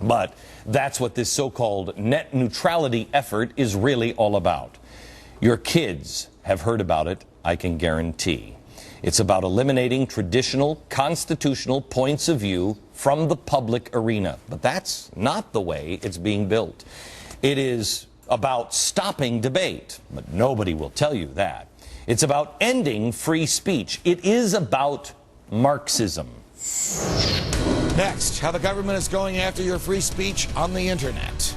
But that's what this so-called net neutrality effort is really all about. Your kids have heard about it, I can guarantee. It's about eliminating traditional constitutional points of view from the public arena. But that's not the way it's being built. It is about stopping debate, but nobody will tell you that. It's about ending free speech. It is about Marxism. Next, how the government is going after your free speech on the internet.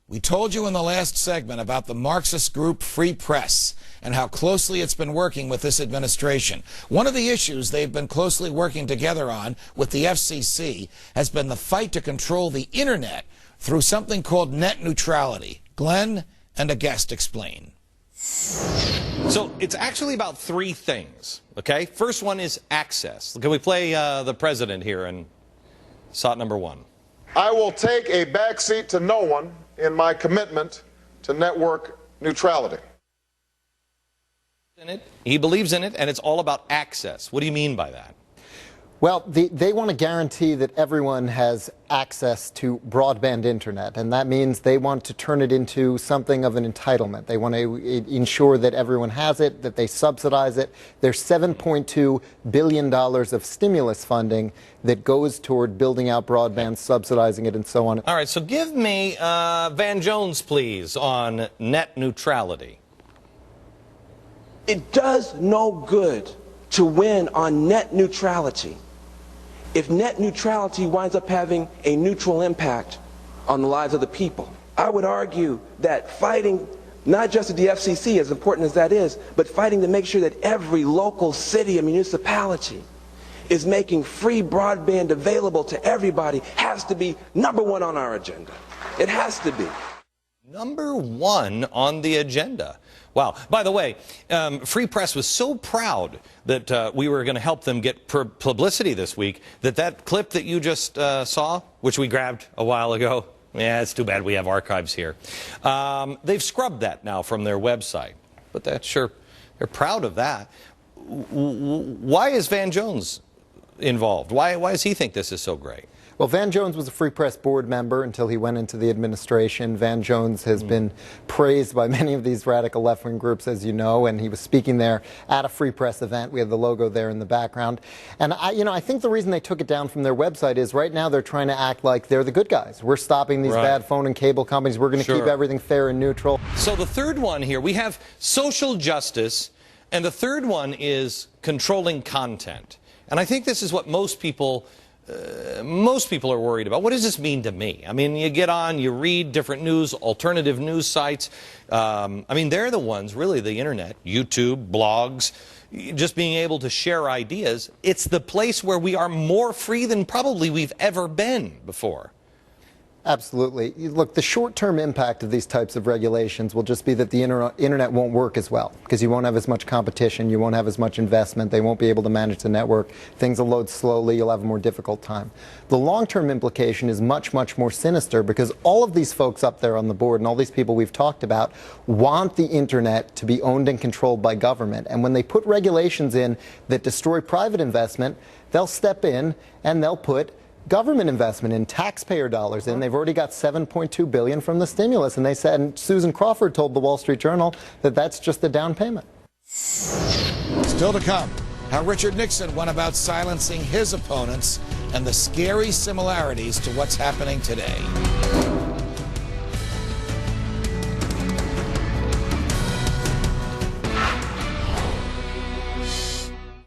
We told you in the last segment about the Marxist group Free Press and how closely it's been working with this administration. One of the issues they've been closely working together on with the FCC has been the fight to control the internet through something called net neutrality. Glenn and a guest explain. So it's actually about three things, okay? First one is access. Can we play the president here in shot number one? I will take a backseat to no one in my commitment to network neutrality. He believes in it, and it's all about access. What do you mean by that? Well, they want to guarantee that everyone has access to broadband internet, and that means they want to turn it into something of an entitlement. They want to ensure that everyone has it, that they subsidize it. There's $7.2 billion of stimulus funding that goes toward building out broadband, subsidizing it, and so on. All right, so give me Van Jones, please, on net neutrality. It does no good to win on net neutrality if net neutrality winds up having a neutral impact on the lives of the people. I would argue that fighting not just at the FCC, as important as that is, but fighting to make sure that every local city and municipality is making free broadband available to everybody has to be number one on our agenda. It has to be. Number one on the agenda. Wow. By the way, Free Press was so proud that we were going to help them get publicity this week that clip that you just saw, which we grabbed a while ago, yeah, it's too bad we have archives here. They've scrubbed that now from their website. But that's sure, they're proud of that. Why is Van Jones involved? Why does he think this is so great? Well, Van Jones was a Free Press board member until he went into the administration. Van Jones has been praised by many of these radical left-wing groups, as you know, and he was speaking there at a Free Press event. We have the logo there in the background. And I think the reason they took it down from their website is right now they're trying to act like they're the good guys. We're stopping these bad phone and cable companies. We're going to keep everything fair and neutral. So the third one here, we have social justice, and the third one is controlling content. And I think this is what most people are worried about. What does this mean to me? I mean, you get on, you read different news, alternative news sites. I mean, they're the ones, really, the internet, YouTube, blogs, just being able to share ideas. It's the place where we are more free than probably we've ever been before. Absolutely. Look, the short-term impact of these types of regulations will just be that the internet won't work as well because you won't have as much competition, you won't have as much investment, they won't be able to manage the network, things will load slowly, you'll have a more difficult time. The long-term implication is much, much more sinister because all of these folks up there on the board and all these people we've talked about want the internet to be owned and controlled by government. And when they put regulations in that destroy private investment, they'll step in and they'll put government investment in, taxpayer dollars in. They've already got $7.2 billion from the stimulus, and they said, and Susan Crawford told the Wall Street Journal that that's just the down payment. Still to come, how Richard Nixon went about silencing his opponents and the scary similarities to what's happening today.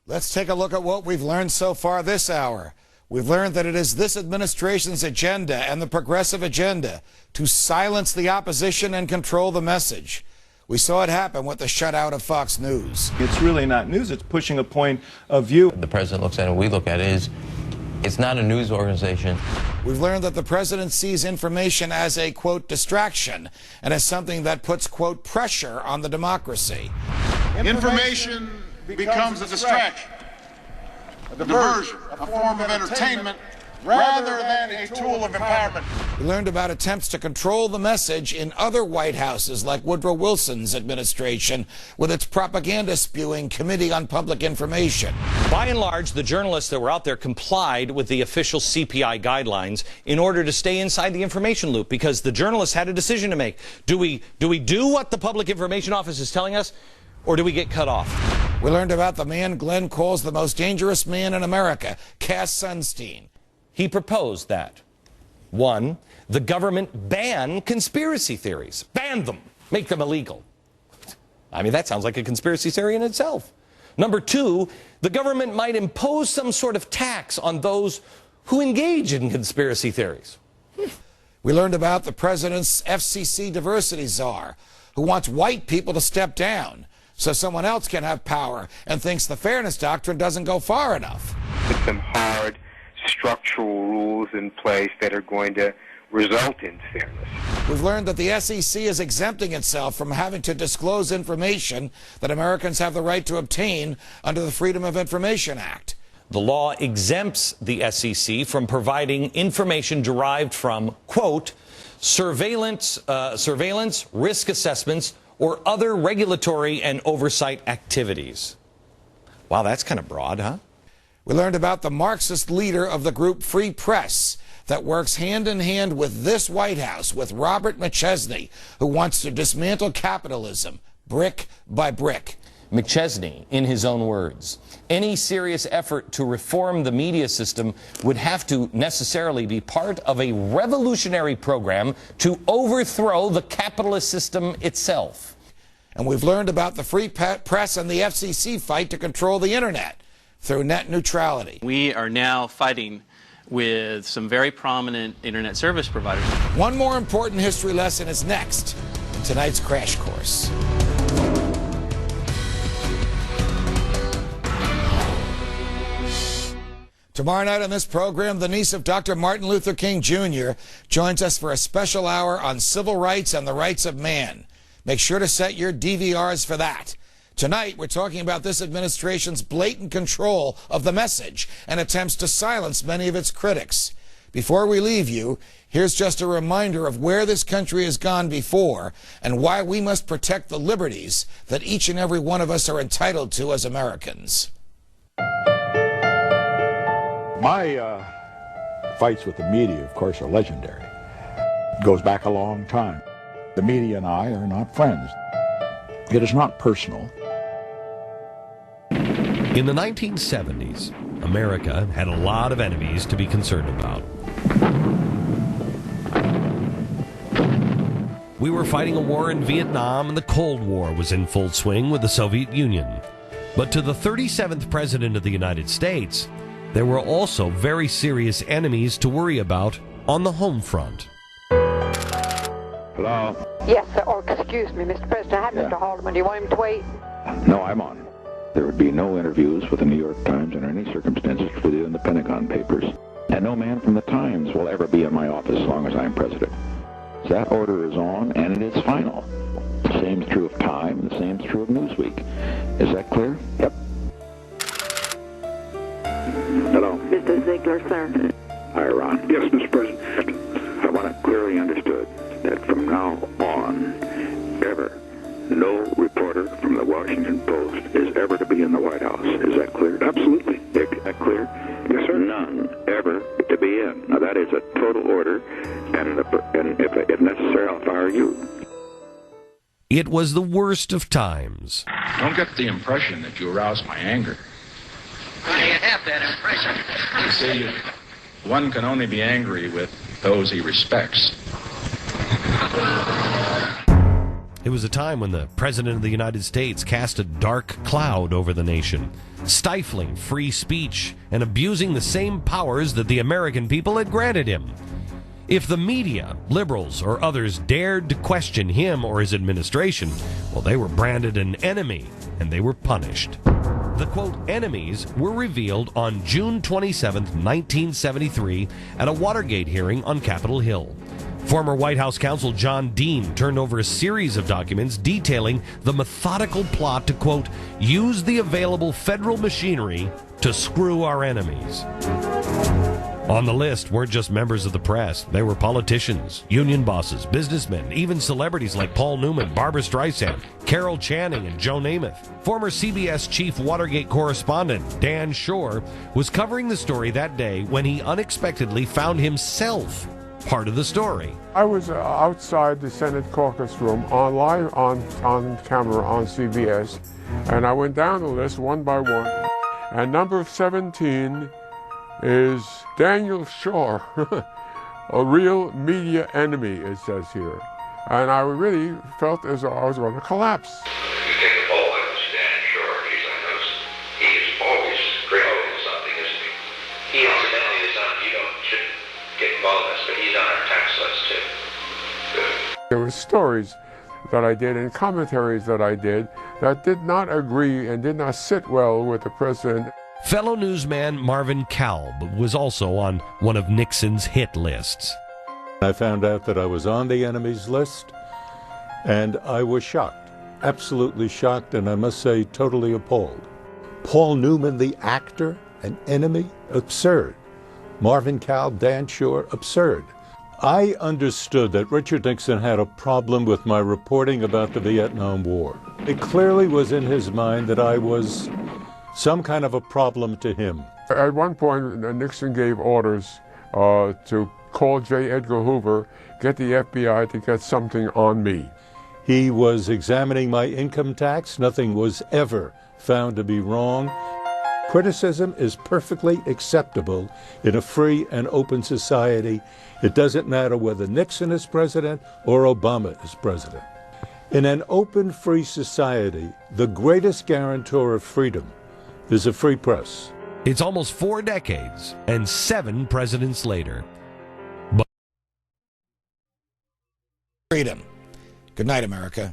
Let's take a look at what we've learned so far this hour. We've learned that it is this administration's agenda and the progressive agenda to silence the opposition and control the message. We saw it happen with the shutout of Fox News. It's really not news. It's pushing a point of view. The president looks at it, we look at it, is it's not a news organization. We've learned that the president sees information as a, quote, distraction and as something that puts, quote, pressure on the democracy. Information becomes a distraction, a diversion, a form of entertainment rather than a tool of empowerment. We learned about attempts to control the message in other White Houses like Woodrow Wilson's administration with its propaganda-spewing Committee on Public Information. By and large, the journalists that were out there complied with the official CPI guidelines in order to stay inside the information loop, because the journalists had a decision to make. Do we do what the Public Information Office is telling us, or do we get cut off? We learned about the man Glenn calls the most dangerous man in America, Cass Sunstein. He proposed that, 1, the government ban conspiracy theories. Ban them. Make them illegal. I mean, that sounds like a conspiracy theory in itself. Number 2, the government might impose some sort of tax on those who engage in conspiracy theories. We learned about the president's FCC diversity czar, who wants white people to step down so someone else can have power, and thinks the fairness doctrine doesn't go far enough. Put some hard structural rules in place that are going to result in fairness. We've learned that the SEC is exempting itself from having to disclose information that Americans have the right to obtain under the Freedom of Information Act. The law exempts the SEC from providing information derived from, quote, surveillance, risk assessments, or other regulatory and oversight activities. Wow, that's kind of broad, huh? We learned about the Marxist leader of the group Free Press that works hand in hand with this White House, with Robert McChesney, who wants to dismantle capitalism brick by brick. McChesney, in his own words, any serious effort to reform the media system would have to necessarily be part of a revolutionary program to overthrow the capitalist system itself. And we've learned about the Free Press and the FCC fight to control the internet through net neutrality. We are now fighting with some very prominent internet service providers. One more important history lesson is next in tonight's Crash Course. Tomorrow night on this program, the niece of Dr. Martin Luther King Jr. joins us for a special hour on civil rights and the rights of man. Make sure to set your DVRs for that. Tonight, we're talking about this administration's blatant control of the message and attempts to silence many of its critics. Before we leave you, here's just a reminder of where this country has gone before and why we must protect the liberties that each and every one of us are entitled to as Americans. My fights with the media, of course, are legendary. It goes back a long time. The media and I are not friends. It is not personal. In the 1970s, America had a lot of enemies to be concerned about. We were fighting a war in Vietnam, and the Cold War was in full swing with the Soviet Union. But to the 37th President of the United States, there were also very serious enemies to worry about on the home front. Hello? Yes, sir. Or excuse me, Mr. President. Hi, Mr. Haldeman. Do you want him to wait? No, I'm on. There would be no interviews with the New York Times under any circumstances with you in the Pentagon Papers. And no man from the Times will ever be in my office as long as I'm president. That order is on, and it is final. The same is true of Time, the same is true of Newsweek. Is that clear? Yep. Hello. Mr. Ziegler, sir. Hi, Ron. Yes, Mr. President. I want it clearly understood that from now on, ever, no reporter from the Washington Post is ever to be in the White House. Is that clear? Absolutely. Is that clear? Yes, sir. None ever to be in. Now, that is a total order, and if necessary, I'll fire you. It was the worst of times. Don't get the impression that you aroused my anger. I have that impression. You see, one can only be angry with those he respects. It was a time when the President of the United States cast a dark cloud over the nation, stifling free speech and abusing the same powers that the American people had granted him. If the media, liberals, or others dared to question him or his administration, well, they were branded an enemy, and they were punished. The, quote, enemies were revealed on June 27, 1973, at a Watergate hearing on Capitol Hill. Former White House counsel John Dean turned over a series of documents detailing the methodical plot to, quote, use the available federal machinery to screw our enemies. On the list weren't just members of the press. They were politicians, union bosses, businessmen, even celebrities like Paul Newman, Barbra Streisand, Carol Channing, and Joe Namath. Former CBS chief Watergate correspondent Dan Shore was covering the story that day when he unexpectedly found himself part of the story. I was outside the Senate caucus room live on camera on CBS, and I went down the list one by one, and number 17 is Daniel Shore, a real media enemy, it says here. And I really felt as though I was going to collapse. You take a poll like Dan Shore, he's always promoting something, isn't he? He incidentally is on, shouldn't get involved in this, but he's on our tax list too. Good. There were stories that I did and commentaries that I did that did not agree and did not sit well with the president. Fellow newsman Marvin Kalb was also on one of Nixon's hit lists. I found out that I was on the enemy's list, and I was shocked, absolutely shocked, and I must say totally appalled. Paul Newman, the actor, an enemy? Absurd. Marvin Kalb, Dan Shore, absurd. I understood that Richard Nixon had a problem with my reporting about the Vietnam War. It clearly was in his mind that I was some kind of a problem to him. At one point, Nixon gave orders to call J. Edgar Hoover, get the FBI to get something on me. He was examining my income tax. Nothing was ever found to be wrong. Criticism is perfectly acceptable in a free and open society. It doesn't matter whether Nixon is president or Obama is president. In an open, free society, the greatest guarantor of freedom is a free press. It's almost 4 decades and 7 presidents later. Freedom. Good night, America.